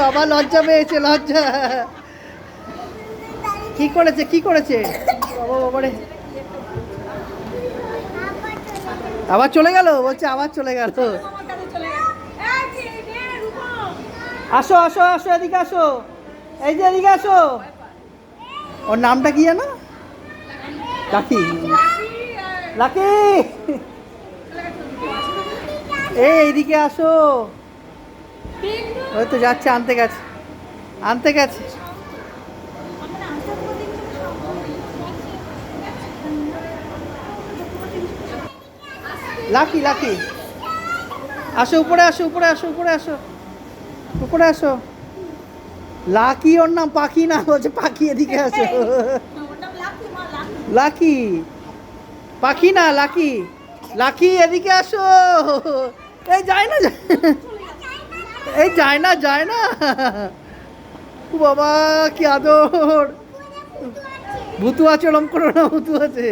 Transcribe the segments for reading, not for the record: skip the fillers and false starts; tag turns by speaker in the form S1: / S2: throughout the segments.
S1: বাবা লজ্জা পেয়েছে, লজ্জা। কি করেছে, কি করেছে? বাবা বাবারে, আবার চলে গেল, বলছে আবার চলে গেল। আসো আসো আসো, এদিকে আসো, এই যে এদিকে আসো। ওর নামটা কি জানো? লাকি, লাকি, এইদিকে আসো। ওই তো যাচ্ছে, আনতে গেছে, আনতে গেছে। লাকি, লাকি, আসো উপরে, আসো উপরে, আসো উপরে, আসো উপরে, আসো। লাকি ওর নাম, পাখি না, বলছে পাখি, এদিকে আসো। লাকি, পাখি না, লাকি, লাকি এদিকে আসো। এই যায় না, এই যায় না, যায় না। ও বাবা কি আদর। ভুতু আছে, ওরম করো না, ভুতু আছে।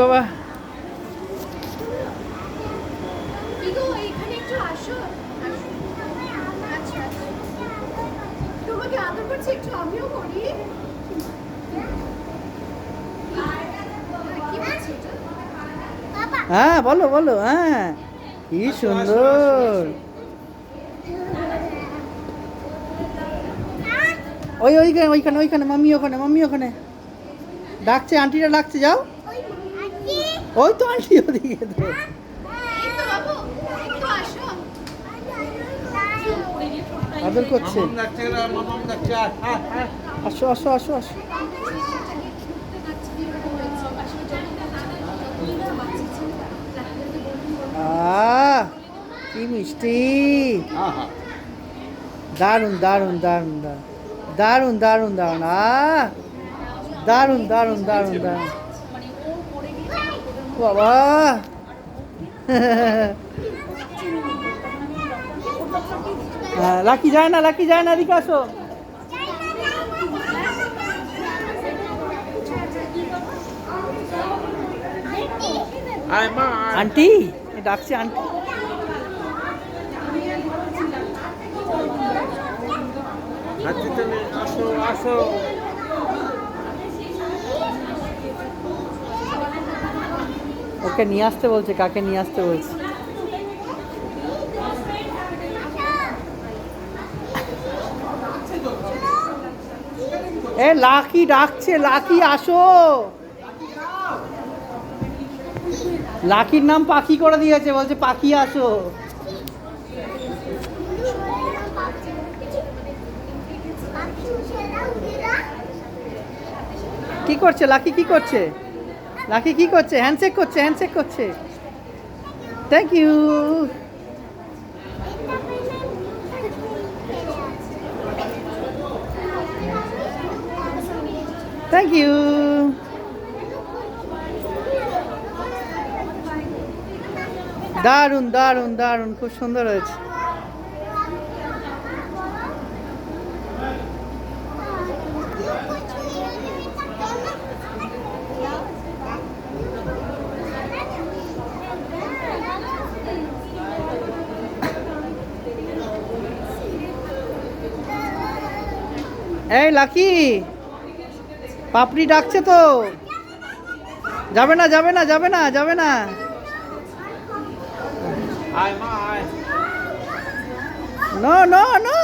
S1: বাবা হ্যাঁ বলো বলো, হ্যাঁ কি সুন্দর। ওই ওইখানে ওইখানে ওইখানে মাম্মি, ওখানে মাম্মি, ওখানে ডাকছে, আন্টিরা ডাকছে, যাও। ওই তো আন্টি, ওদিকে তো। আদর করছে। আসো আসো আসো আসো। কি মিষ্টি, দারুন দারুন দারুন দারুন দারুন দারুন, দারুন দারুন দারুন দারুন। বাবা লাকি যায় না, লাকি যায় না, এদিকে আসো। আন্টি ডাকছে, আন্টি।
S2: আসো আসো।
S1: ওকে নিয়ে আসতে বলছে, কাকে নিয়ে আসতে বলছে? এ লাকি ডাকছে, লাকি আসো। লাকির নাম পাখি করে দিয়েছে, বলছে পাখি আসো। কি করছে লাকি, কি করছে লাকি, কি করছে? হ্যান্ডশেক করছে, হ্যান্ডশেক করছে। Thank you. Thank you. দারুণ দারুণ দারুণ, খুব সুন্দর হয়েছে। এই লাকি, পাপড়ি ডাকছে তো, যাবে না যাবে না যাবে না যাবে না। No no no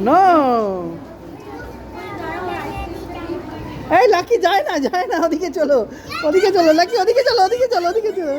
S1: no. এই লাকি যায় না, যায় না, ওদিকে চলো, ওদিকে চলো লাকি, ওদিকে চলো, ওদিকে চলো, ওদিকে চলো।